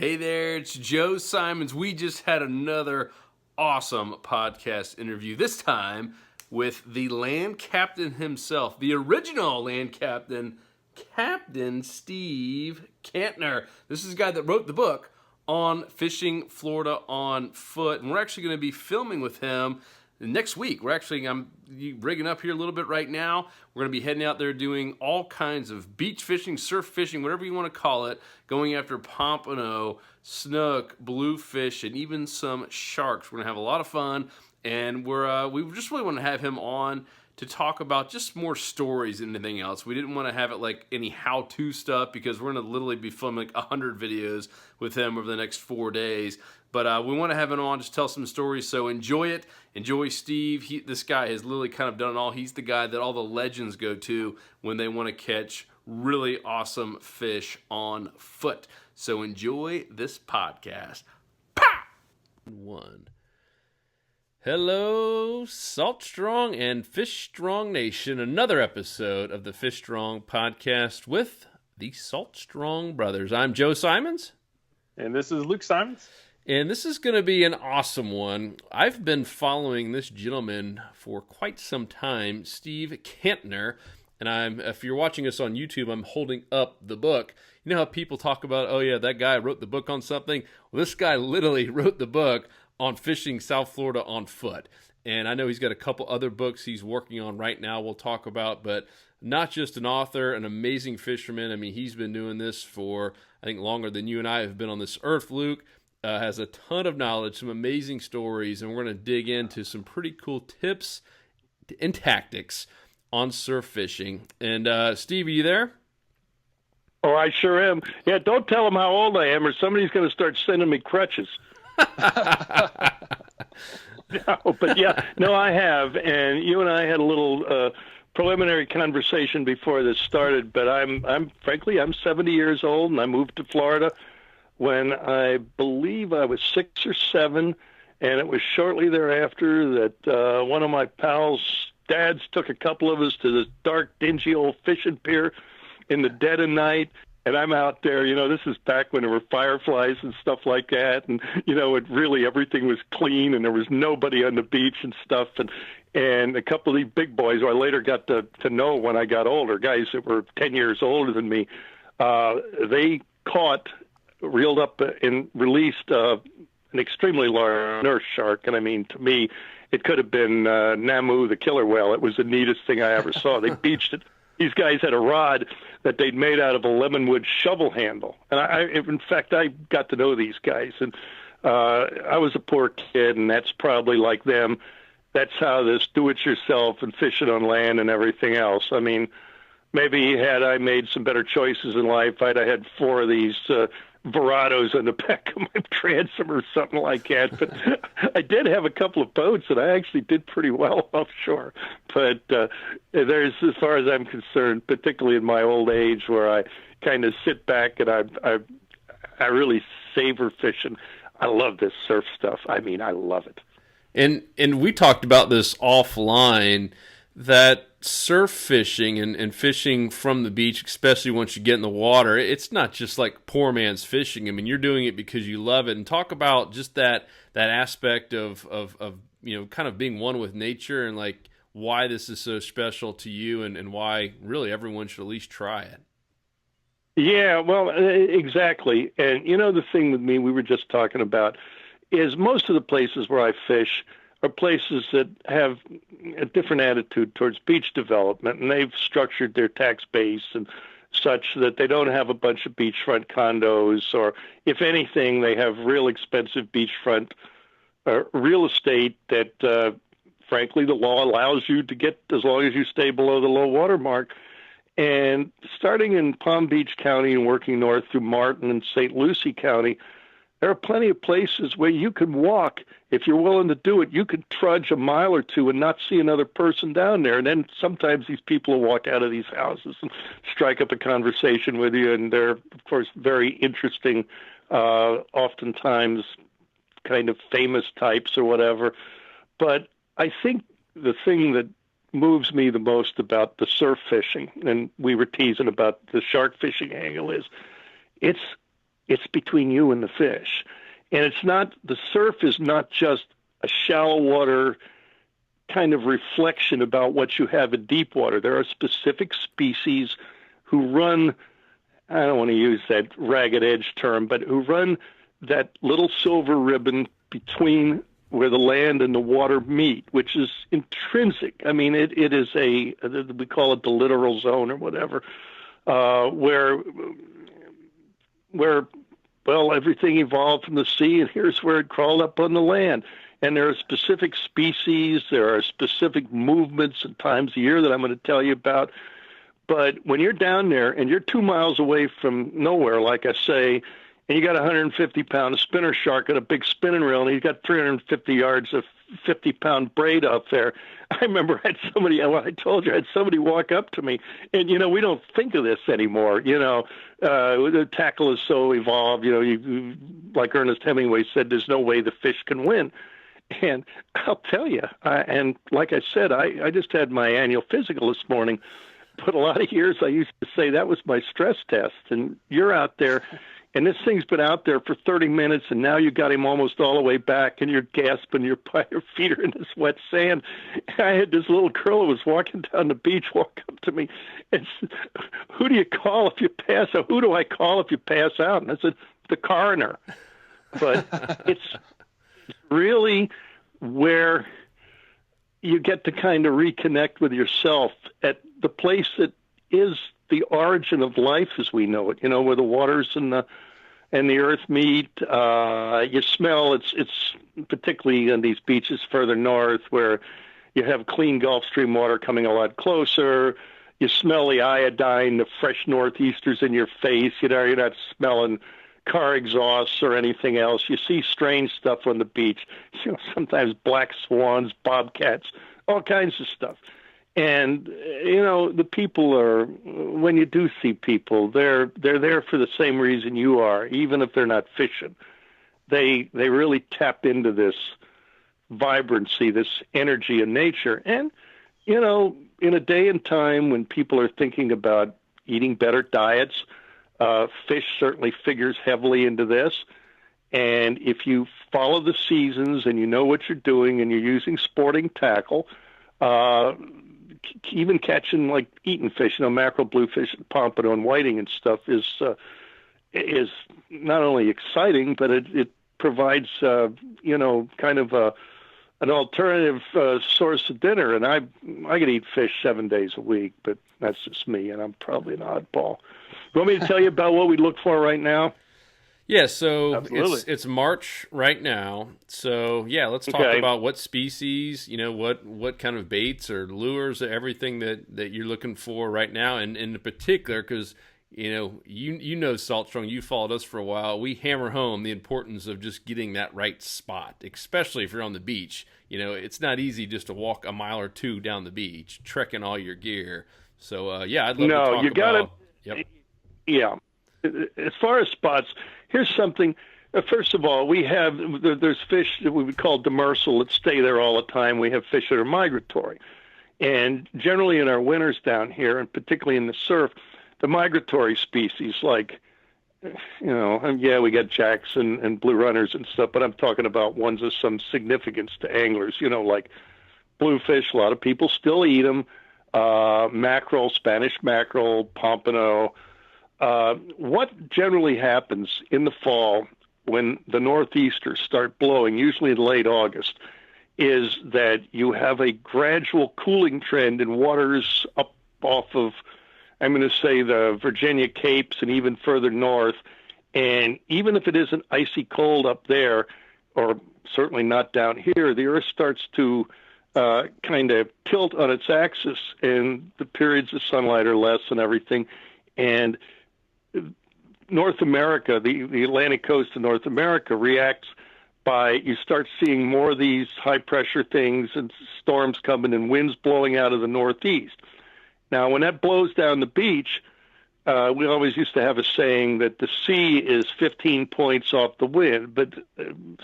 Hey there, it's Joe Simons. We just had another awesome podcast interview, this time with the Land Captain himself, the original Land Captain, Captain Steve Kantner. This is the guy that wrote the book on fishing Florida on foot, and we're actually going to be filming with him next week. I'm rigging up here a little bit right now. We're going to be heading out there doing all kinds of beach fishing, surf fishing, whatever you want to call it, going after pompano, snook, bluefish, and even some sharks. We're going to have a lot of fun, and we just really want to have him on to talk about just more stories than anything else. We didn't want to have it like any how-to stuff because we're going to literally be filming like 100 videos with him over the next 4 days. But we want to have him on to tell some stories, so enjoy it. Enjoy Steve. This guy has literally kind of done it all. He's the guy that all the legends go to when they want to catch really awesome fish on foot. So enjoy this podcast. Pow! One. Hello, Salt Strong and Fish Strong Nation. Another episode of the Fish Strong podcast with the Salt Strong brothers. I'm Joe Simons. And this is Luke Simons. And this is going to be an awesome one. I've been following this gentleman for quite some time, Steve Kantner. And if you're watching us on YouTube, I'm holding up the book. You know how people talk about, oh yeah, that guy wrote the book on something? Well, this guy literally wrote the book on fishing South Florida on foot. And I know he's got a couple other books he's working on right now we'll talk about, but not just an author, an amazing fisherman. I mean, he's been doing this for, I think, longer than you and I have been on this earth, Luke. Has a ton of knowledge, some amazing stories, and we're going to dig into some pretty cool tips and tactics on surf fishing. And Steve, are you there? Oh, I sure am. Yeah, don't tell them how old I am or somebody's going to start sending me crutches. No, I have. And you and I had a little preliminary conversation before this started, but I'm frankly 70 years old, and I moved to Florida when I believe I was 6 or 7, and it was shortly thereafter that one of my pals' dads took a couple of us to this dark, dingy old fishing pier in the dead of night, and I'm out there. This is back when there were fireflies and stuff like that, and everything was clean, and there was nobody on the beach and stuff, and a couple of these big boys who I later got to know when I got older, guys that were 10 years older than me, they reeled up and released an extremely large nurse shark. And I mean, to me, it could have been Namu, the killer whale. It was the neatest thing I ever saw. They beached it. These guys had a rod that they'd made out of a lemonwood shovel handle. And in fact, I got to know these guys. And I was a poor kid, and that's probably like them. That's how this do-it-yourself and fishing on land and everything else. I mean, maybe had I made some better choices in life, I'd have had 4 of these Verados in the back of my transom or something like that. But I did have a couple of boats, and I actually did pretty well offshore. But there's, as far as I'm concerned, particularly in my old age, where I kind of sit back and I really savor fishing. I love this surf stuff. I mean, I love it. And we talked about this offline, that surf fishing and fishing from the beach, especially once you get in the water, it's not just like poor man's fishing. I mean, you're doing it because you love it. And talk about just that aspect of kind of being one with nature, and like why this is so special to you, and why really everyone should at least try it. Yeah, well, exactly. And the thing with me, we were just talking about, is most of the places where I fish are places that have a different attitude towards beach development, and they've structured their tax base and such that they don't have a bunch of beachfront condos, or if anything, they have real expensive beachfront real estate that, frankly, the law allows you to get as long as you stay below the low water mark. And starting in Palm Beach County and working north through Martin and St. Lucie County, there are plenty of places where you can walk. If you're willing to do it, you can trudge a mile or two and not see another person down there. And then sometimes these people will walk out of these houses and strike up a conversation with you. And they're, of course, very interesting, oftentimes kind of famous types or whatever. But I think the thing that moves me the most about the surf fishing, and we were teasing about the shark fishing angle, is it's It's between you and the fish. And it's not, the surf is not just a shallow water kind of reflection about what you have in deep water. There are specific species who run, I don't want to use that ragged edge term, but who run that little silver ribbon between where the land and the water meet, which is intrinsic. I mean, it is we call it the littoral zone or whatever, where well, everything evolved from the sea, and here's where it crawled up on the land. And there are specific species, there are specific movements and times of year that I'm going to tell you about. But when you're down there and you're 2 miles away from nowhere, like I say, and you got a 150-pound spinner shark and a big spinning reel, and he's got 350 yards of 50-pound braid up there. I remember I had somebody, well, I told you, I had somebody walk up to me, and, we don't think of this anymore. The tackle is so evolved, you, like Ernest Hemingway said, there's no way the fish can win. And I'll tell you, and like I said, I just had my annual physical this morning, but a lot of years I used to say that was my stress test, and you're out there, and this thing's been out there for 30 minutes, and now you got him almost all the way back, and you're gasping, your feet are in this wet sand. And I had this little girl who was walking down the beach walk up to me and said, who do you call if you pass out? Who do I call if you pass out? And I said, the coroner. But it's really where you get to kind of reconnect with yourself at the place that is the origin of life as we know it, where the waters and the earth meet. You smell, it's particularly on these beaches further north where you have clean Gulf Stream water coming a lot closer. You smell the iodine, the fresh northeasters in your face. You're not smelling car exhausts or anything else. You see strange stuff on the beach, sometimes black swans, bobcats, all kinds of stuff. And, the people are, when you do see people, they're there for the same reason you are, even if they're not fishing. They really tap into this vibrancy, this energy in nature. And, in a day and time when people are thinking about eating better diets, fish certainly figures heavily into this. And if you follow the seasons and you know what you're doing and you're using sporting tackle, even catching, like eating fish, mackerel, bluefish, pompano, and whiting and stuff is not only exciting, but it provides, kind of an alternative source of dinner. And I could eat fish 7 days a week, but that's just me, and I'm probably an oddball. You want me to tell you about what we look for right now? Yeah, so Absolutely. it's March right now. So yeah, let's talk about what species, what kind of baits or lures, everything that you're looking for right now, and in particular, because Saltstrong, you followed us for a while. We hammer home the importance of just getting that right spot, especially if you're on the beach. It's not easy just to walk a mile or two down the beach, trekking all your gear. So I'd love to talk about. No, you got it. Yep. Yeah. As far as spots, here's something. First of all, there's fish that we would call demersal that stay there all the time. We have fish that are migratory. And generally in our winters down here, and particularly in the surf, the migratory species like, we got jacks and blue runners and stuff, but I'm talking about ones of some significance to anglers, like bluefish. A lot of people still eat them. Mackerel, Spanish mackerel, pompano. What generally happens in the fall when the northeasters start blowing, usually in late August, is that you have a gradual cooling trend in waters up off of, I'm going to say, the Virginia Capes and even further north. And even if it isn't icy cold up there, or certainly not down here, the earth starts to kind of tilt on its axis, and the periods of sunlight are less and everything. And North America, the Atlantic coast of North America, reacts by, you start seeing more of these high pressure things and storms coming and winds blowing out of the northeast. Now, when that blows down the beach, we always used to have a saying that the sea is 15 points off the wind. But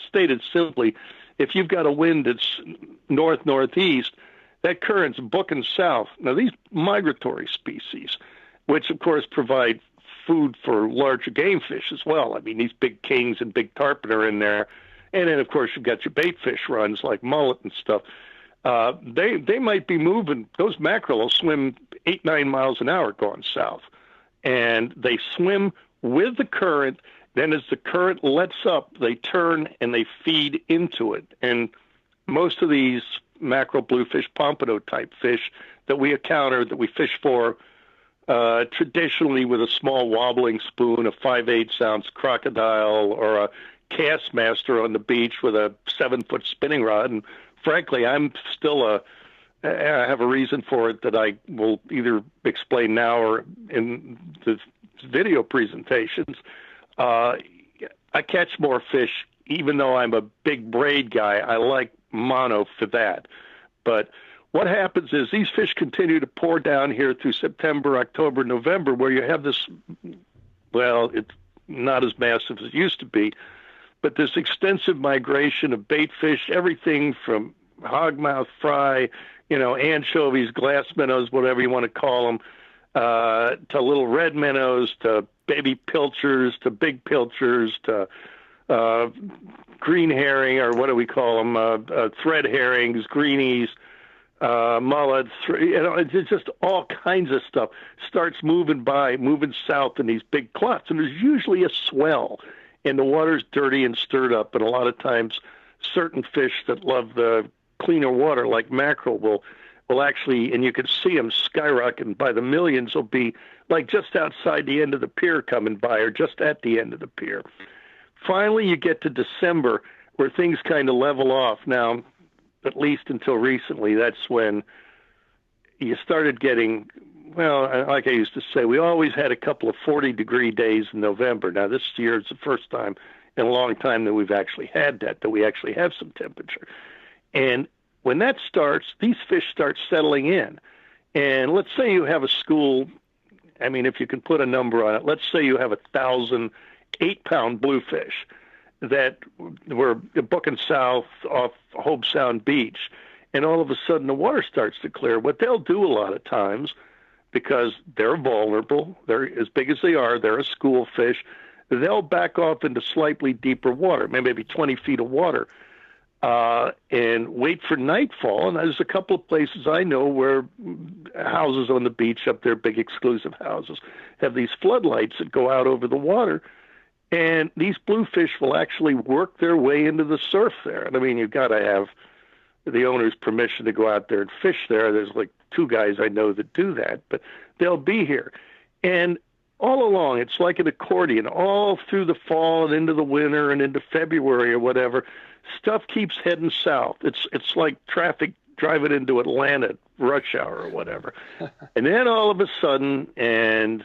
stated simply, if you've got a wind that's north-northeast, that current's booking south. Now, these migratory species, which of course provide food for larger game fish as well. I mean, these big kings and big tarpon are in there. And then, of course, you've got your bait fish runs like mullet and stuff. They might be moving. Those mackerel will swim 8-9 miles an hour going south. And they swim with the current. Then as the current lets up, they turn and they feed into it. And most of these mackerel, bluefish, pompano type fish that we encounter, that we fish for, traditionally with a small wobbling spoon, a 5/8 ounce crocodile, or a cast master on the beach with a 7-foot spinning rod. And frankly, I have a reason for it that I will either explain now or in the video presentations. I catch more fish, even though I'm a big braid guy. I like mono for that. But what happens is these fish continue to pour down here through September, October, November, where you have this, well, it's not as massive as it used to be, but this extensive migration of bait fish, everything from hogmouth, fry, anchovies, glass minnows, whatever you want to call them, to little red minnows, to baby pilchers, to big pilchers, to green herring, or what do we call them, thread herrings, greenies, mullets, it's just all kinds of stuff starts moving south in these big clots. And there's usually a swell, and the water's dirty and stirred up. And a lot of times certain fish that love the cleaner water, like mackerel, will actually, and you can see them skyrocketing by the millions, will be like just outside the end of the pier coming by, or just at the end of the pier. Finally, you get to December, where things kind of level off. Now, at least until recently, that's when you started getting, well, like I used to say, we always had a couple of 40-degree days in November. Now, this year is the first time in a long time that we've actually had that we actually have some temperature. And when that starts, these fish start settling in. And let's say you have a school, I mean, if you can put a number on it, let's say you have 1,000 8-pound bluefish that were booking south off Hope Sound Beach, and all of a sudden the water starts to clear. What they'll do a lot of times, because they're vulnerable, they're as big as they are, they're a school fish, they'll back off into slightly deeper water, maybe 20 feet of water, and wait for nightfall. And there's a couple of places I know where houses on the beach up there, big exclusive houses, have these floodlights that go out over the water. And these bluefish will actually work their way into the surf there. And I mean, you've got to have the owner's permission to go out there and fish there. There's like 2 guys I know that do that, but they'll be here. And all along, it's like an accordion, all through the fall and into the winter and into February or whatever. Stuff keeps heading south. It's like traffic driving into Atlanta, rush hour or whatever. And then all of a sudden, and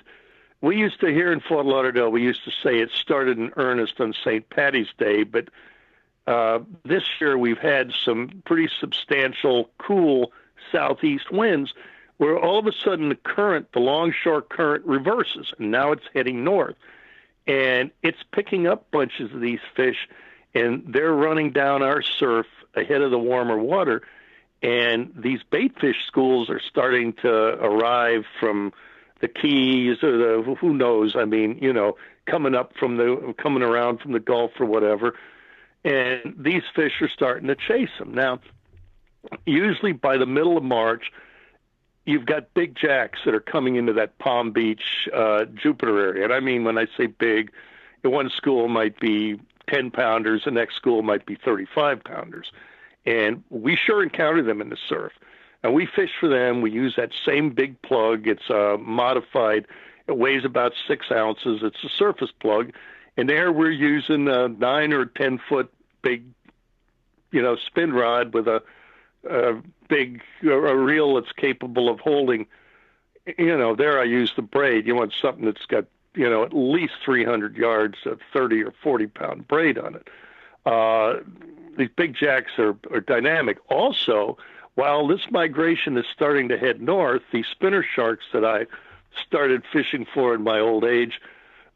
we used to, here in Fort Lauderdale, we used to say it started in earnest on St. Patty's Day, but this year we've had some pretty substantial, cool southeast winds where all of a sudden the current, the longshore current, reverses, and now it's heading north. And it's picking up bunches of these fish, and they're running down our surf ahead of the warmer water. And these bait fish schools are starting to arrive from the Keys or the, who knows, I mean, coming around from the Gulf or whatever. And these fish are starting to chase them. Now, usually by the middle of March, you've got big jacks that are coming into that Palm Beach, Jupiter area. And I mean, when I say big, one school might be 10-pounders, the next school might be 35-pounders. And we sure encounter them in the surf. And we fish for them. We use that same big plug. It's modified. It weighs about 6 ounces. It's a surface plug. And there we're using a 9 or 10-foot big, spin rod with a reel that's capable of holding, there I use the braid. You want something that's got, at least 300 yards of 30 or 40-pound braid on it. These big jacks are dynamic. Also, while this migration is starting to head north, these spinner sharks that I started fishing for in my old age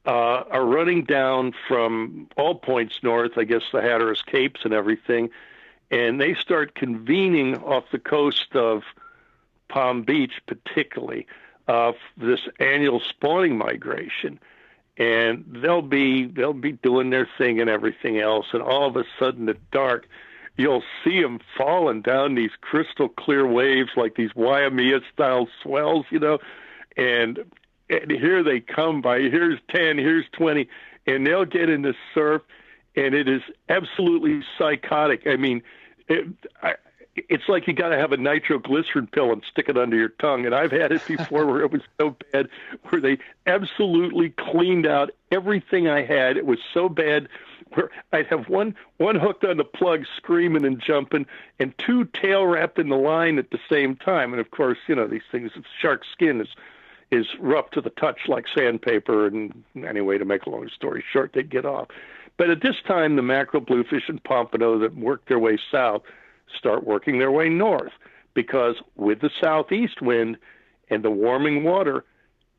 are running down from all points north, I guess the Hatteras Capes and everything, and they start convening off the coast of Palm Beach, particularly, this annual spawning migration. and they'll be doing their thing and everything else, and all of a sudden at dark, you'll see them falling down these crystal clear waves like these Waimea style swells, and here they come by. Here's 10, here's 20, and they'll get in the surf, and it is absolutely psychotic. I mean, it's like you got to have a nitroglycerin pill and stick it under your tongue. And I've had it before where it was so bad, where they absolutely cleaned out everything I had. It was so bad where I'd have one hooked on the plug screaming and jumping, and two tail wrapped in the line at the same time. And of course, these things, shark skin is rough to the touch like sandpaper. And anyway, to make a long story short, they'd get off. But at this time, the mackerel, bluefish, and pompano that worked their way south start working their way north, because with the southeast wind and the warming water,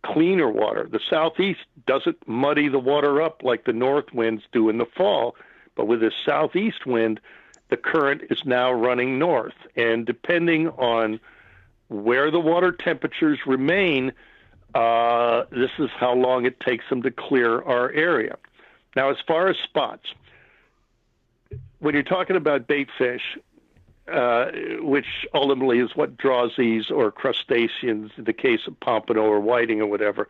cleaner water, the southeast doesn't muddy the water up like the north winds do in the fall. But with the southeast wind, the current is now running north. And depending on where the water temperatures remain, this is how long it takes them to clear our area. Now, as far as spots, when you're talking about bait fish, which ultimately is what draws these, or crustaceans, in the case of pompano or whiting or whatever,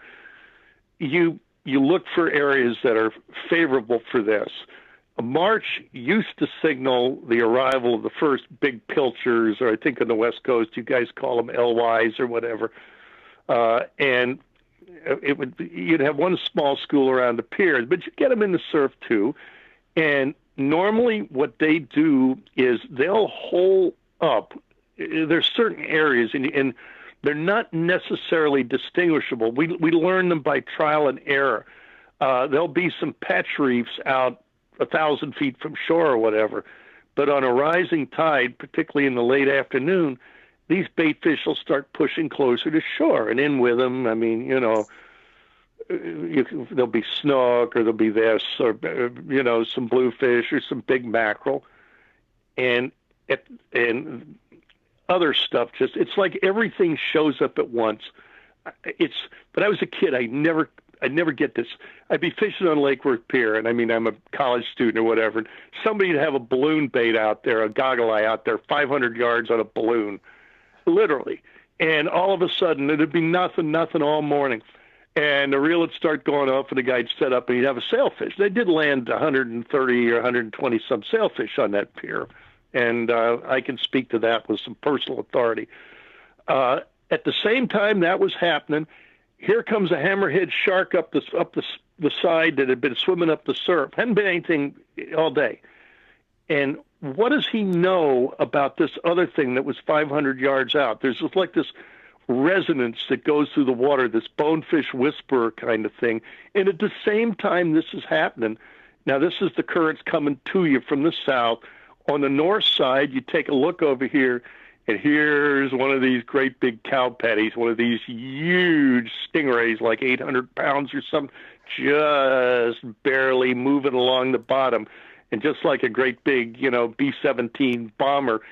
you look for areas that are favorable for this. March used to signal the arrival of the first big pilchers, or I think on the West Coast you guys call them LYs or whatever, and you'd have one small school around the piers, but you get them in the surf too. And normally what they do is they'll hole up. There's certain areas, and they're not necessarily distinguishable. We learn them by trial and error. There'll be some patch reefs out 1,000 feet from shore or whatever, but on a rising tide, particularly in the late afternoon, these bait fish will start pushing closer to shore, and in with them, I mean, there'll be snook, or there'll be this, or some bluefish, or some big mackerel, and other stuff. It's like everything shows up at once. But I was a kid. I'd never get this. I'd be fishing on Lake Worth Pier, and I mean, I'm a college student or whatever. And somebody'd have a balloon bait out there, a goggle eye out there, 500 yards on a balloon, literally. And all of a sudden, it'd be nothing all morning. And the reel would start going off, and the guy'd set up, and he'd have a sailfish. They did land 130 or 120 some sailfish on that pier, and I can speak to that with some personal authority. At the same time that was happening, here comes a hammerhead shark up the side that had been swimming up the surf. Hadn't been anything all day. And what does he know about this other thing that was 500 yards out? There's just like this resonance that goes through the water, this bonefish whisperer kind of thing. And at the same time this is happening, now this is the currents coming to you from the south. On the north side, you take a look over here, and here's one of these great big cow patties, one of these huge stingrays, like 800 pounds or something, just barely moving along the bottom. And just like a great big, B-17 bomber,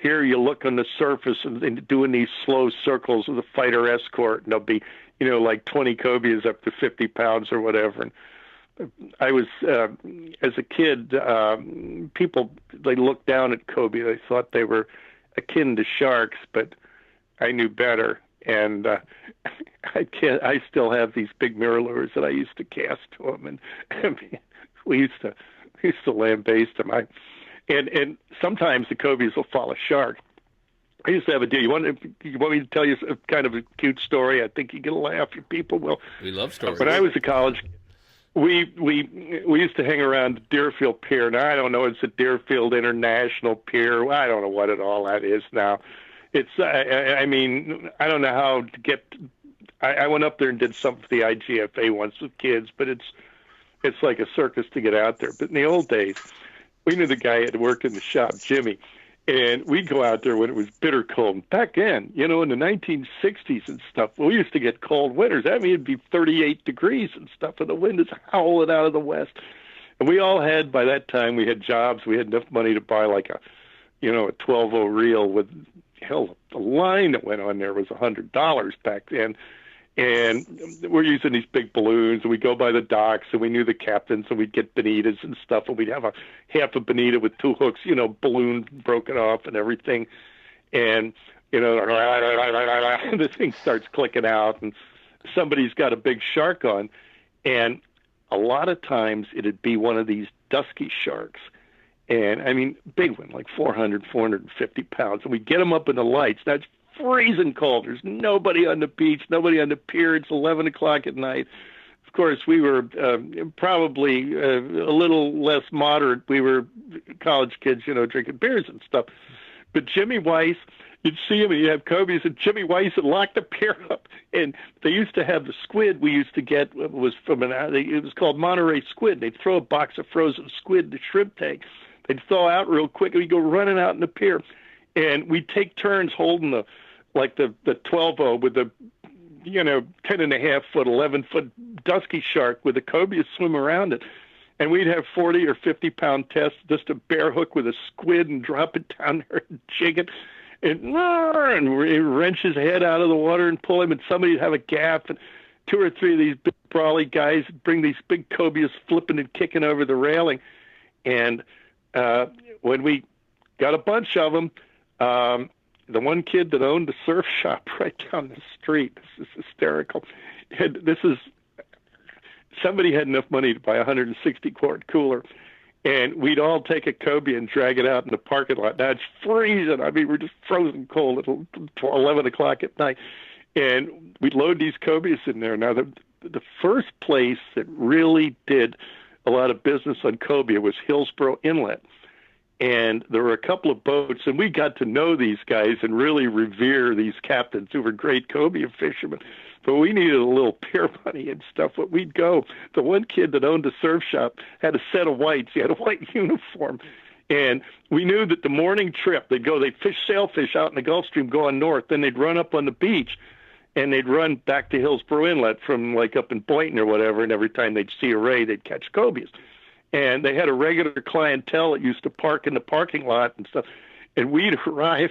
here you look on the surface and doing these slow circles with a fighter escort, and they'll be, like 20 cobias up to 50 pounds or whatever. And I was, as a kid, people, they looked down at cobia. They thought they were akin to sharks, but I knew better. And I still have these big mirror lures that I used to cast to them. And I mean, we used to lambaste them. And sometimes the cobias will follow shark. I used to have a deal. You want me to tell you a kind of a cute story? I think you get a laugh. Your people will. We love stories. When I was a college, we used to hang around Deerfield Pier. Now I don't know. It's a Deerfield International Pier. I don't know what all that is now. It's. I mean, I don't know how to get. I went up there and did something for the IGFA once with kids, but it's like a circus to get out there. But in the old days, we knew the guy had worked in the shop, Jimmy, and we'd go out there when it was bitter cold. Back then, in the 1960s and stuff, we used to get cold winters. I mean, it'd be 38 degrees and stuff, and the wind is howling out of the west. And we all had, by that time, we had jobs. We had enough money to buy like a 12-0 reel with, hell, the line that went on there was $100 back then. And we're using these big balloons, and we go by the docks, and we knew the captains, and we'd get bonitas and stuff, and we'd have a half a bonita with 2 hooks, balloon broken off and everything. And, the thing starts clicking out, and somebody's got a big shark on. And a lot of times it'd be one of these dusky sharks. And, I mean, big one, like 400, 450 pounds. And we get them up in the lights. Now, it's freezing cold. There's nobody on the beach, nobody on the pier. It's 11 o'clock at night. Of course, we were probably a little less moderate. We were college kids, drinking beers and stuff. But Jimmy Weiss, you'd see him and you'd have cobias, and Jimmy Weiss would lock the pier up. And they used to have the squid we used to get, it was called Monterey squid. They'd throw a box of frozen squid in the shrimp tank. They'd thaw out real quick, and we'd go running out in the pier. And we'd take turns holding the 12-0 with the 10.5-foot, 11-foot dusky shark with the cobia swim around it. And we'd have 40 or 50-pound tests, just a bare hook with a squid and drop it down there and jig it. And wrench his head out of the water and pull him, and somebody'd have a gaff, and 2 or 3 of these big brawly guys bring these big cobias flipping and kicking over the railing. And when we got a bunch of them, the one kid that owned the surf shop right down the street, this is hysterical. Somebody had enough money to buy a 160-quart cooler, and we'd all take a cobia and drag it out in the parking lot. Now, it's freezing. I mean, we're just frozen cold at 11 o'clock at night. And we'd load these cobias in there. Now, the first place that really did a lot of business on cobia was Hillsborough Inlet. And there were a couple of boats, and we got to know these guys and really revere these captains who were great cobia fishermen. But we needed a little pier money and stuff. But we'd go. The one kid that owned the surf shop had a set of whites. He had a white uniform. And we knew that the morning trip, they'd fish sailfish out in the Gulf Stream going north. Then they'd run up on the beach, and they'd run back to Hillsborough Inlet from like up in Boynton or whatever. And every time they'd see a ray, they'd catch cobias. And they had a regular clientele that used to park in the parking lot and stuff. And we'd arrive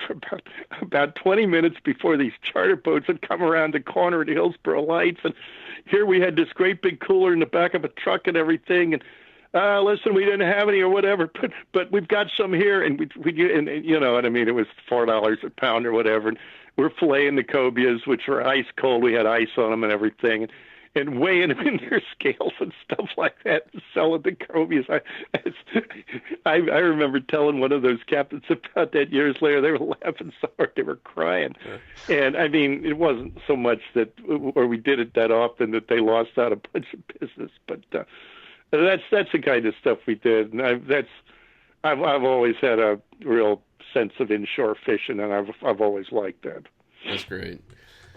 about 20 minutes before these charter boats would come around the corner at Hillsborough Lights. And here we had this great big cooler in the back of a truck and everything. And listen, we didn't have any or whatever, but we've got some here. And and you know what I mean? It was $4 a pound or whatever. And we're filleting the cobias, which were ice cold. We had ice on them and everything. And weighing them in their scales and stuff like that, and selling the cobias. I remember telling one of those captains about that years later. They were laughing so hard they were crying. Yeah. And I mean, it wasn't so much that, or we did it that often that they lost out a bunch of business. But that's the kind of stuff we did. And I've always had a real sense of inshore fishing, and I've always liked that. That's great.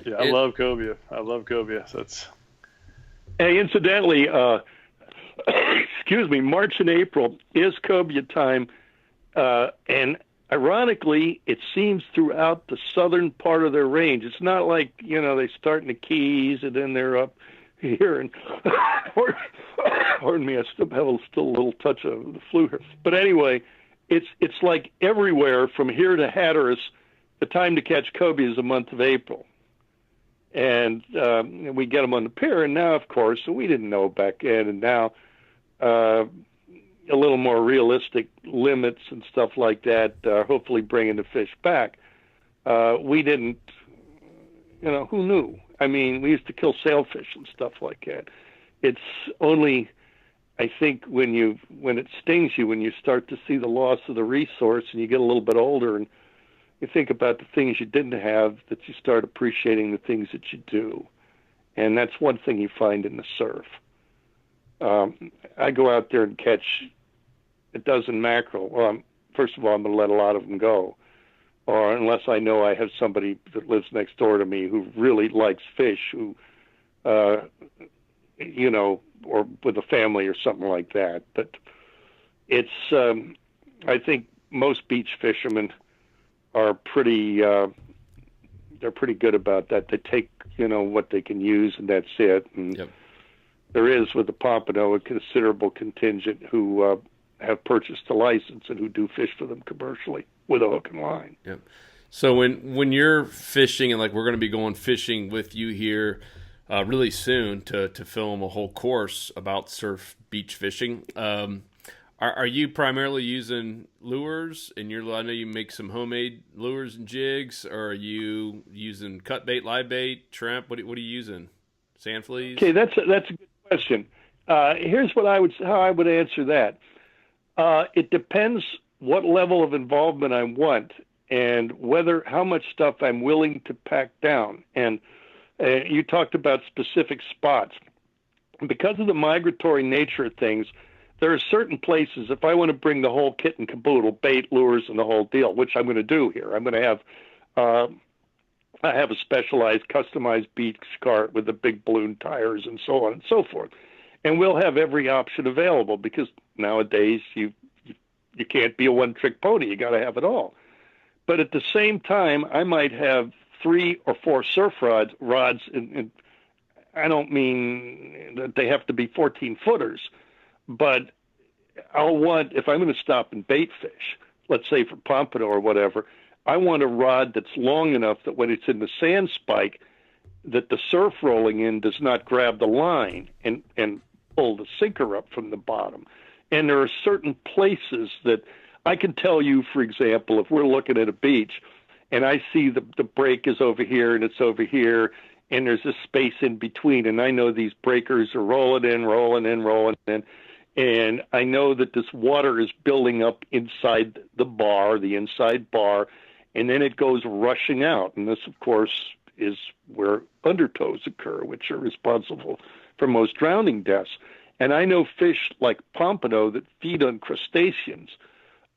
Yeah, I love cobia. That's. Hey, incidentally, excuse me, March and April is cobia time, and ironically, it seems throughout the southern part of their range. It's not like, they start in the Keys and then they're up here. And pardon me, I still have a little touch of the flu here. But anyway, it's like everywhere from here to Hatteras, the time to catch cobia is the month of April. And we get them on the pier, and now, of course, we didn't know back then, and now a little more realistic limits and stuff like that, hopefully bringing the fish back. We didn't, who knew? I mean, we used to kill sailfish and stuff like that. It's only, I think, when it stings you, when you start to see the loss of the resource and you get a little bit older and you think about the things you didn't have, that you start appreciating the things that you do. And that's one thing you find in the surf. I go out there and catch a dozen mackerel. Well, first of all, I'm going to let a lot of them go. Or unless I know I have somebody that lives next door to me who really likes fish, who, or with a family or something like that. But it's, I think most beach fishermen are pretty they're pretty good about that. They take what they can use, and that's it. And yep. There is, with the Pompano, a considerable contingent who have purchased a license and who do fish for them commercially with a hook and line. Yep. So when you're fishing, and like we're going to be going fishing with you here really soon to film a whole course about surf beach fishing. Are you primarily using lures? And I know you make some homemade lures and jigs. Or are you using cut bait, live bait, shrimp? What are you using? Sand fleas? Okay, that's a good question. Here's how I would answer that. It depends what level of involvement I want and how much stuff I'm willing to pack down. And you talked about specific spots. Because of the migratory nature of things, there are certain places, if I want to bring the whole kit and caboodle, bait, lures, and the whole deal, which I'm going to do here, I'm going to have I have a specialized, customized beach cart with the big balloon tires and so on and so forth. And we'll have every option available because nowadays you can't be a one-trick pony. You got to have it all. But at the same time, I might have 3 or 4 surf rods, and I don't mean that they have to be 14-footers, but if I'm going to stop and bait fish, let's say for pompano or whatever, I want a rod that's long enough that when it's in the sand spike, that the surf rolling in does not grab the line and pull the sinker up from the bottom. And there are certain places that I can tell you, for example, if we're looking at a beach and I see the break is over here and it's over here and there's a space in between, and I know these breakers are rolling in, and I know that this water is building up inside the inside bar, and then it goes rushing out. And this, of course, is where undertows occur, which are responsible for most drowning deaths. And I know fish like pompano that feed on crustaceans,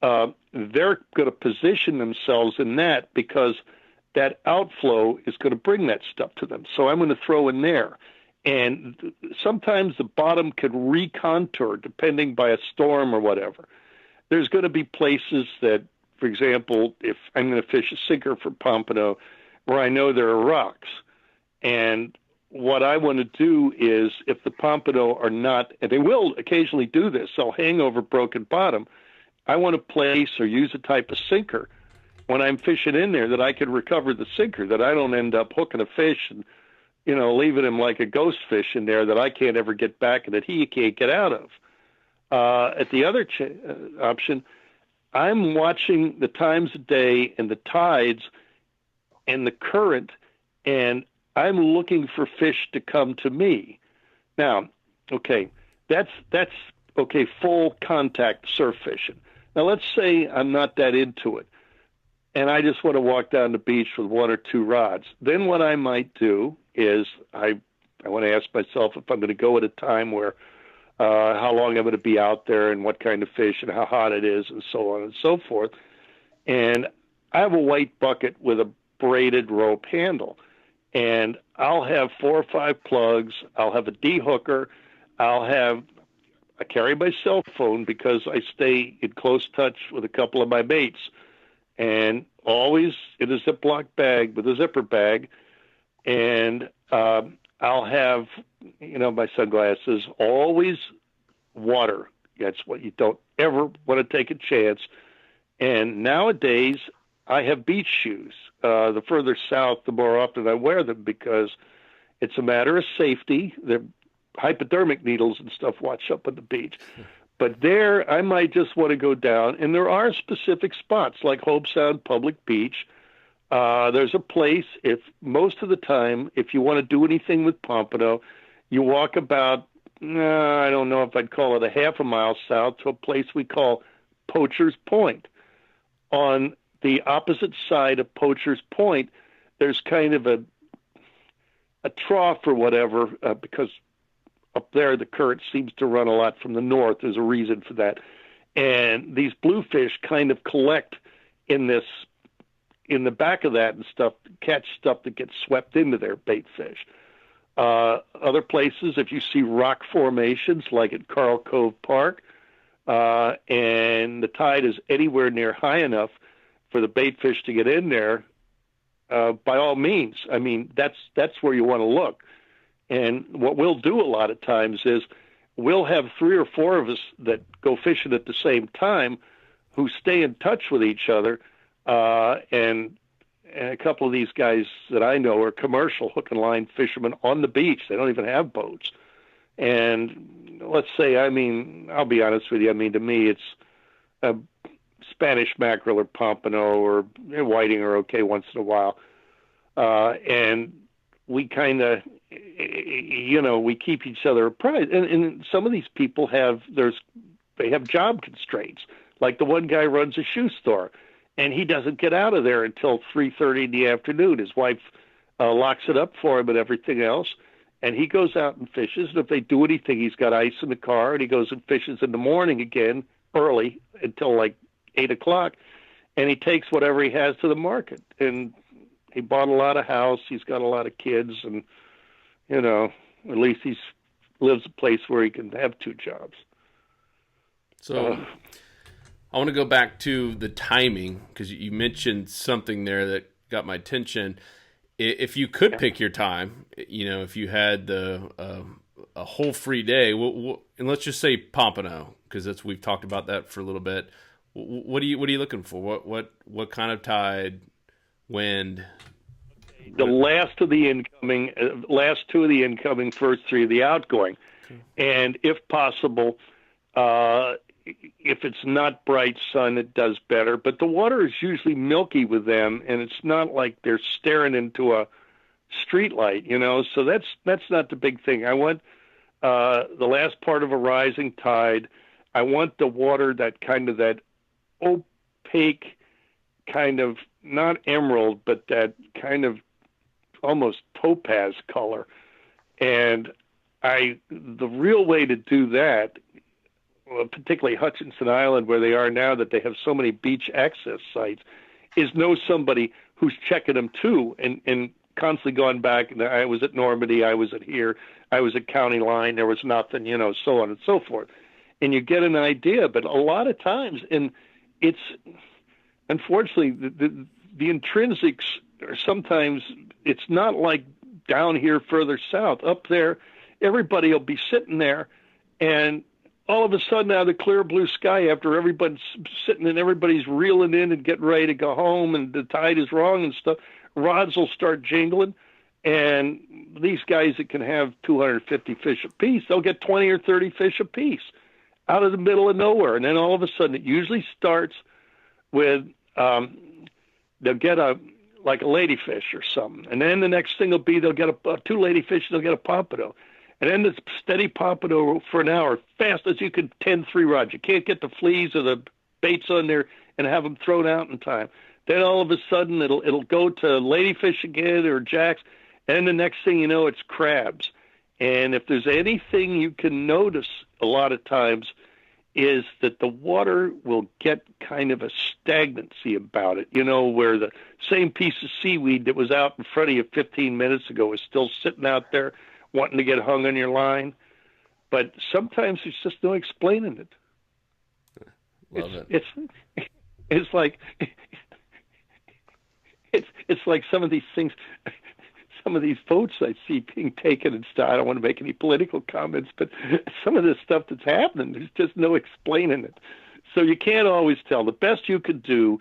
they're going to position themselves in that because that outflow is going to bring that stuff to them. So I'm going to throw in there. And sometimes the bottom could recontour depending by a storm or whatever. There's going to be places that, for example, if I'm going to fish a sinker for pompano where I know there are rocks, and what I want to do is, if the pompano are not, and they will occasionally do this, they'll hang over broken bottom, I want to place or use a type of sinker when I'm fishing in there that I can recover the sinker, that I don't end up hooking a fish and, leaving him like a ghost fish in there that I can't ever get back and that he can't get out of. At the other option, I'm watching the times of day and the tides and the current, and I'm looking for fish to come to me. Now, okay, that's okay, full contact surf fishing. Now, let's say I'm not that into it, and I just want to walk down the beach with 1 or 2 rods. Then what I might do is I want to ask myself if I'm going to go at a time where how long I'm going to be out there and what kind of fish and how hot it is and so on and so forth. And I have a white bucket with a braided rope handle, and I'll have 4 or 5 plugs. I'll have a D-hooker. I carry my cell phone because I stay in close touch with a couple of my mates, and always in a Ziploc bag with a zipper bag. And I'll have, my sunglasses, always water. That's what you don't ever want to take a chance. And nowadays, I have beach shoes. The further south, the more often I wear them because it's a matter of safety. They're hypodermic needles and stuff wash up on the beach. But there, I might just want to go down. And there are specific spots like Hobe Sound Public Beach. There's a place, most of the time, if you want to do anything with pompano, you walk about, I don't know if I'd call it a half a mile south to a place we call Poacher's Point. On the opposite side of Poacher's Point, there's kind of a trough or whatever, because up there the current seems to run a lot from the north. There's a reason for that. And these bluefish kind of collect in the back of that and stuff, catch stuff that gets swept into their bait fish. Other places, if you see rock formations like at Carl Cove Park, and the tide is anywhere near high enough for the bait fish to get in there, by all means, I mean, that's where you want to look. And what we'll do a lot of times is we'll have 3 or 4 of us that go fishing at the same time who stay in touch with each other, and and a couple of these guys that I know are commercial hook and line fishermen on the beach. They don't even have boats. And let's say, I mean, I'll be honest with you. I mean, to me, it's a Spanish mackerel or pompano or whiting are okay once in a while. And we kind of, we keep each other apprised. And some of these people they have job constraints. Like the one guy runs a shoe store, and he doesn't get out of there until 3:30 in the afternoon. His wife locks it up for him and everything else. And he goes out and fishes. And if they do anything, he's got ice in the car, and he goes and fishes in the morning again, early, until like 8 o'clock. And he takes whatever he has to the market. And he bought a lot of house. He's got a lot of kids. And, at least he lives a place where he can have two jobs. So I want to go back to the timing, because you mentioned something there that got my attention. If you could pick your time, if you had a whole free day, and let's just say pompano, because we've talked about that for a little bit. What are you looking for? What kind of tide, wind? The last two of the incoming, first three of the outgoing, and if possible, if it's not bright sun, it does better. But the water is usually milky with them, and it's not like they're staring into a street light, So that's not the big thing. I want the last part of a rising tide. I want the water that opaque, kind of not emerald, but that kind of almost topaz color. And the real way to do that, particularly Hutchinson Island, where they are now, that they have so many beach access sites, is know somebody who's checking them too, and constantly going back. I was at Normandy, I was at here, I was at County Line, there was nothing, so on and so forth. And you get an idea, but a lot of times, and it's unfortunately the intrinsics are sometimes, it's not like down here further south. Up there, everybody will be sitting there, and all of a sudden, out of the clear blue sky, after everybody's sitting and everybody's reeling in and getting ready to go home, and the tide is wrong and stuff, rods will start jingling. And these guys that can have 250 fish apiece, they'll get 20 or 30 fish apiece out of the middle of nowhere. And then all of a sudden, it usually starts with they'll get a ladyfish or something. And then the next thing will be they'll get two ladyfish, they'll get a pompano. And then the steady pompano for an hour, fast as you could, 10-3 rods. You can't get the fleas or the baits on there and have them thrown out in time. Then all of a sudden it'll go to ladyfish again or jacks, and the next thing you know, it's crabs. And if there's anything you can notice a lot of times is that the water will get kind of a stagnancy about it, where the same piece of seaweed that was out in front of you 15 minutes ago is still sitting out there wanting to get hung on your line. But sometimes there's just no explaining it. Love it. It's like it's like some of these things, some of these votes I see being taken and stuff. I don't want to make any political comments, but some of this stuff that's happening, there's just no explaining it. So you can't always tell. The best you could do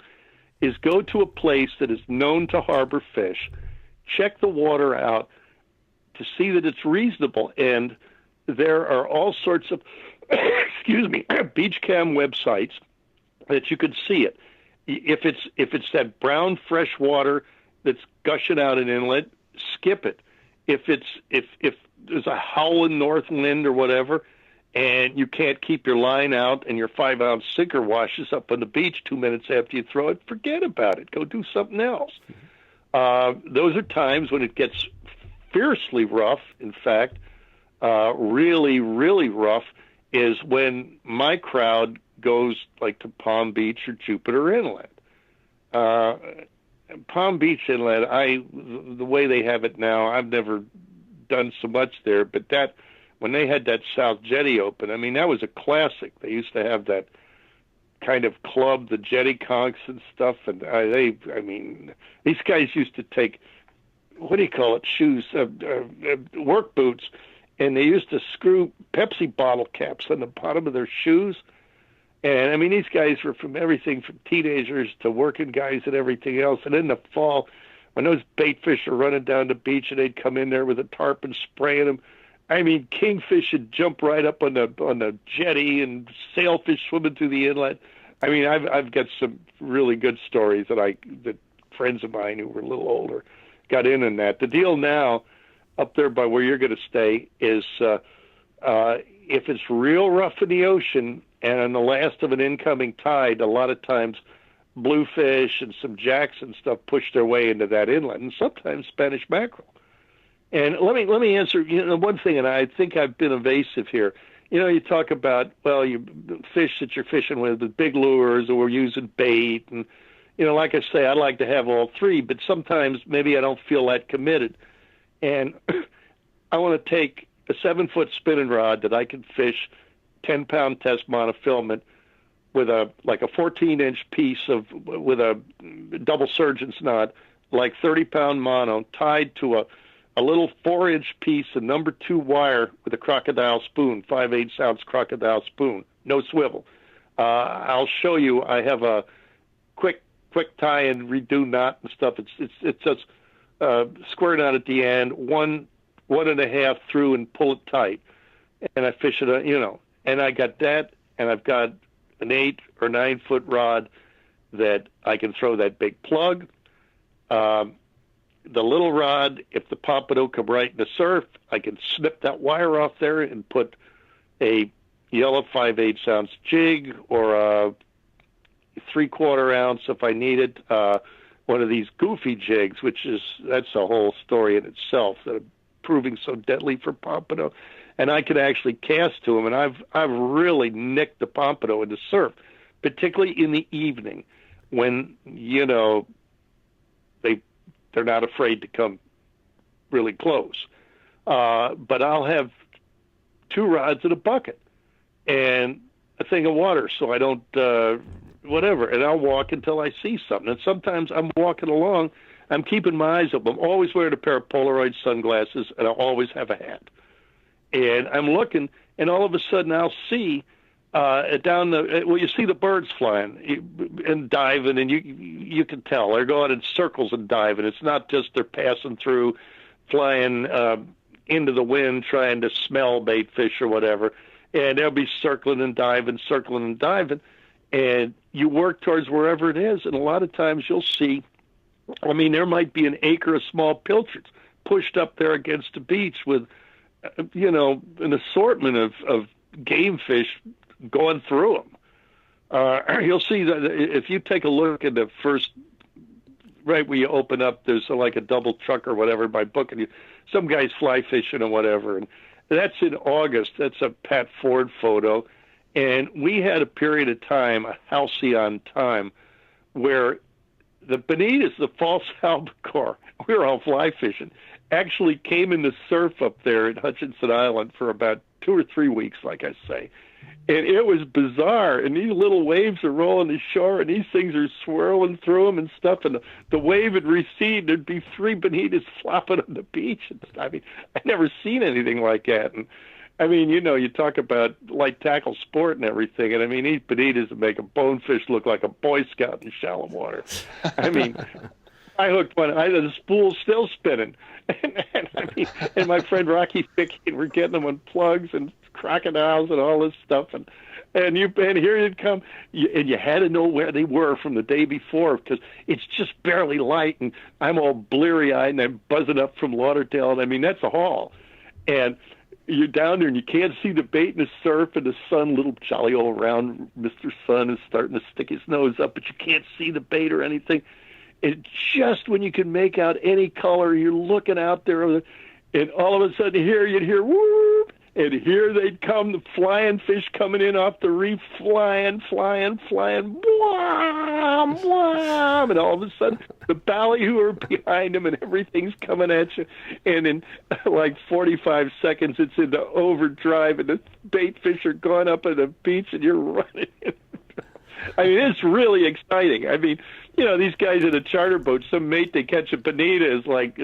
is go to a place that is known to harbor fish, check the water out to see that it's reasonable. And there are all sorts of, beach cam websites that you could see it. If it's that brown fresh water that's gushing out an inlet, skip it. If there's a howling north wind or whatever, and you can't keep your line out and your 5-ounce sinker washes up on the beach 2 minutes after you throw it, forget about it. Go do something else. Those are times when it gets fiercely rough. In fact, really, really rough is when my crowd goes like to Palm Beach or Jupiter Inlet. Palm Beach Inlet, the way they have it now, I've never done so much there, but that when they had that South Jetty open, I mean, that was a classic. They used to have that kind of club, the jetty conchs and stuff, and these guys used to take, what do you call it, shoes, work boots, and they used to screw Pepsi bottle caps on the bottom of their shoes, And I mean, these guys were from everything from teenagers to working guys and everything else. And in the fall, when those bait fish are running down the beach and they'd come in there with a tarpon spraying them, I mean, kingfish would jump right up on the jetty and sailfish swimming through the inlet. I mean, I've got some really good stories that friends of mine who were a little older got in that. The deal now up there by where you're going to stay is if it's real rough in the ocean and on the last of an incoming tide, a lot of times bluefish and some jacks and stuff push their way into that inlet, and sometimes Spanish mackerel. And let me answer one thing, and I think I've been evasive here. You talk about, you fish that you're fishing with big lures, or we're using bait, and like I say, I'd like to have all three, but sometimes maybe I don't feel that committed, and I want to take a 7-foot spinning rod that I can fish 10-pound test monofilament with a 14-inch piece with a double surgeon's knot, like 30-pound mono, tied to a little 4-inch piece of number 2 wire with a crocodile spoon, 5/8 ounce crocodile spoon, no swivel. I'll show you. I have a quick tie and redo knot and stuff. It's just square knot at the end, one and a half through, and pull it tight. And I fish it, and I got that, and I've got an 8 or 9 foot rod that I can throw that big plug. The little rod, if the pompano come right in the surf, I can snip that wire off there and put a yellow 5/8 ounce jig or a 3/4 ounce if I needed, one of these goofy jigs, that's a whole story in itself that are proving so deadly for pompano. And I can actually cast to them, and I've really nicked the pompano in the surf, particularly in the evening when they're not afraid to come really close. But I'll have 2 rods in a bucket and a thing of water, so I don't whatever, and I'll walk until I see something. And sometimes I'm walking along, I'm keeping my eyes open. I'm always wearing a pair of Polaroid sunglasses, and I always have a hat. And I'm looking, and all of a sudden I'll see you see the birds flying and diving, and you can tell they're going in circles and diving. It's not just they're passing through, flying into the wind, trying to smell bait fish or whatever. And they'll be circling and diving, and you work towards wherever it is. And a lot of times you'll see, there might be an acre of small pilchards pushed up there against the beach with, an assortment of game fish going through them. You'll see that if you take a look at the first, right where you open up, there's like a double truck or whatever by booking. Some guy's fly fishing or whatever, and that's in August. That's a Pat Ford photo, and we had a period of time, a halcyon time, where the bonitas, the false albacore, we were all fly fishing, actually came in the surf up there at Hutchinson Island for about 2 or 3 weeks, like I say. And it was bizarre. And these little waves are rolling ashore, and these things are swirling through them and stuff. And the wave would recede. There'd be 3 bonitas flopping on the beach. And I'd never seen anything like that. And you talk about light tackle sport and everything. And these bonitas would make a bonefish look like a Boy Scout in shallow water. I hooked one. The spool's still spinning. And my friend Rocky Ficky, and we're getting them on plugs and crocodiles and all this stuff. And here they'd come. And you had to know where they were from the day before because it's just barely light. And I'm all bleary-eyed, and I'm buzzing up from Lauderdale. And that's a haul. And you're down there, and you can't see the bait in the surf, and the sun, little jolly old round Mr. Sun is starting to stick his nose up, but you can't see the bait or anything. And just when you can make out any color, you're looking out there, and all of a sudden you'd hear whoop, and here they'd come, the flying fish coming in off the reef, flying, bwam, bwam, and all of a sudden the ballyhoo are behind them, and everything's coming at you, and in like 45 seconds it's into overdrive, and the bait fish are going up on the beach, and you're running. It's really exciting. These guys in a charter boat, some mate they catch a bonita is like,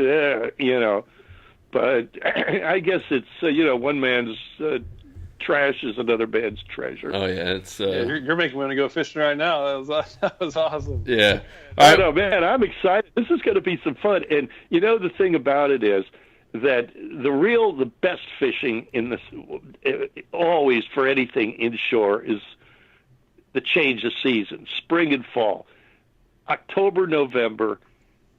but I guess it's, one man's trash is another man's treasure. Oh yeah, it's you're making me want to go fishing right now. That was awesome. Yeah. I know, man. I'm excited. This is going to be some fun. And the thing about it is that the best fishing in this, always for anything inshore, is the change of season, spring and fall, October, November,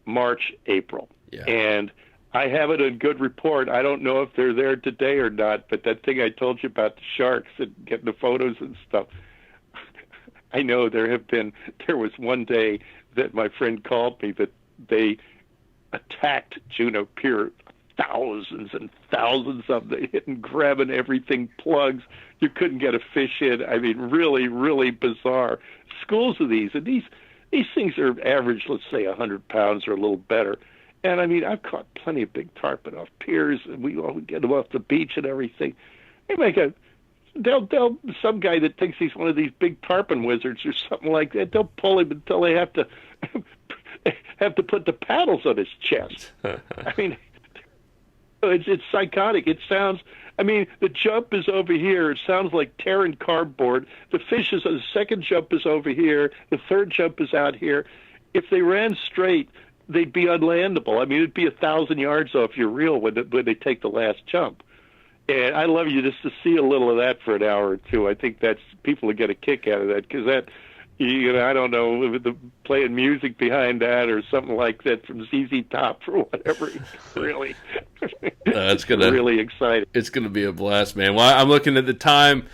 March, April. Yeah. And I have it in good report. I don't know if they're there today or not, but that thing I told you about the sharks and getting the photos and stuff, I know there was one day that my friend called me that they attacked Juneau Pier, thousands and thousands of them, hitting, grabbing everything, plugs. You couldn't get a fish in. I mean, really, really bizarre. Schools of these, and these things are average, let's say 100 pounds or a little better. And I mean, I've caught plenty of big tarpon off piers, and we get them off the beach and everything. They make some guy that thinks he's one of these big tarpon wizards or something like that. They'll pull him until they have to put the paddles on his chest. I mean, it's psychotic. It sounds. I mean, the jump is over here. It sounds like tearing cardboard. The second jump is over here. The third jump is out here. If they ran straight, they'd be unlandable. I mean, it'd be 1,000 yards off your reel when they take the last jump. And I love you just to see a little of that for an hour or two. I think people will get a kick out of that, because that, I don't know, playing music behind that or something like that from ZZ Top or whatever. Really, it's really exciting. It's gonna be a blast, man. Well, I'm looking at the time.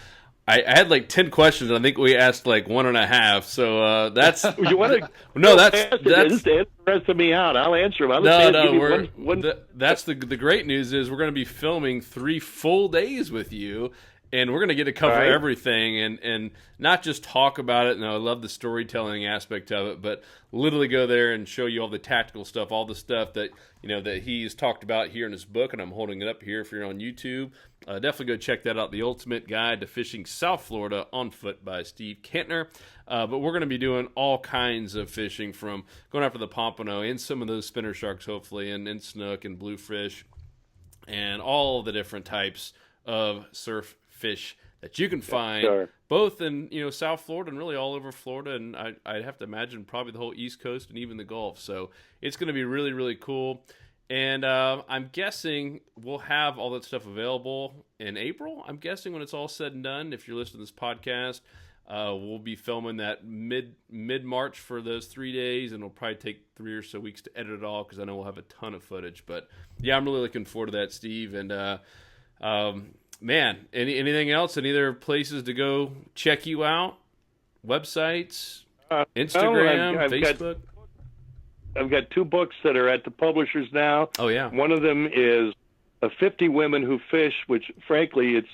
I had like 10 questions, and I think we asked like 1.5. So that's you want to? No, that's just answer the rest of me out. I'll answer them. That's the great news is we're going to be filming 3 full days with you, and we're going to get to cover everything and not just talk about it. And I love the storytelling aspect of it, but literally go there and show you all the tactical stuff, all the stuff that that he's talked about here in his book, and I'm holding it up here if you're on YouTube. Definitely go check that out, The Ultimate Guide to Fishing South Florida on Foot by Steve Kantner. But we're going to be doing all kinds of fishing, from going after the pompano and some of those spinner sharks, hopefully, and snook and bluefish, and all the different types of surf fish that you can find, both in South Florida and really all over Florida, and I'd have to imagine probably the whole East Coast and even the Gulf. So it's going to be really, really cool. And I'm guessing we'll have all that stuff available in April. I'm guessing when it's all said and done, if you're listening to this podcast, we'll be filming that mid-March for those 3 days, and it'll probably take 3 or so weeks to edit it all, because I know we'll have a ton of footage. But yeah, I'm really looking forward to that, Steve. And man, anything else? Any other places to go check you out? Websites, Instagram, Facebook? I've got 2 books that are at the publishers now. Oh, yeah. One of them is 50 Women Who Fish, which, frankly, it's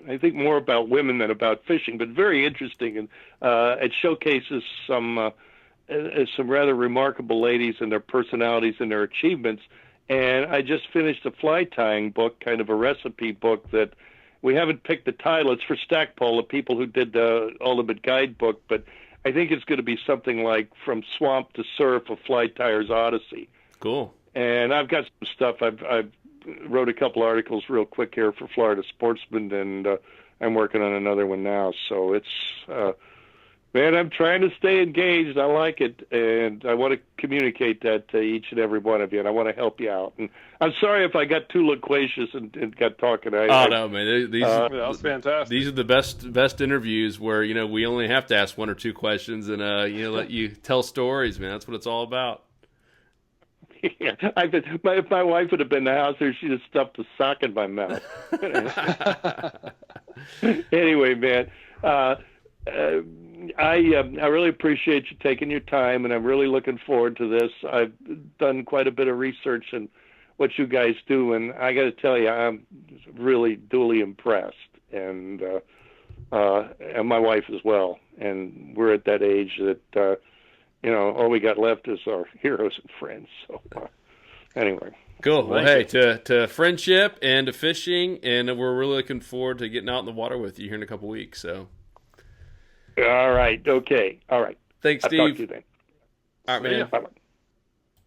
I think more about women than about fishing, but very interesting. And it showcases some rather remarkable ladies and their personalities and their achievements. And I just finished a fly tying book, kind of a recipe book that we haven't picked the title. It's for Stackpole, the people who did the Ultimate Guidebook, but I think it's going to be something like From Swamp to Surf, a Fly Tyer's Odyssey. Cool. And I've got some stuff. I've wrote a couple articles real quick here for Florida Sportsman, and I'm working on another one now. So it's, man, I'm trying to stay engaged. I like it, and I want to communicate that to each and every one of you, and I want to help you out. And I'm sorry if I got too loquacious and got talking. No, man. That was fantastic. These are the best interviews where, we only have to ask 1 or 2 questions and, let you tell stories, man. That's what it's all about. Yeah, if my wife would have been in the house there, she'd have stuffed a sock in my mouth. Anyway, man, I really appreciate you taking your time, and I'm really looking forward to this. I've done quite a bit of research in what you guys do, and I got to tell you, I'm really duly impressed, and my wife as well. And we're at that age that all we got left is our heroes and friends. So anyway. Cool. Well, hey, to friendship and to fishing, and we're really looking forward to getting out in the water with you here in a couple weeks. So. All right. Okay. All right. Thanks, Steve. I'll talk to you then. All right, man. Bye-bye.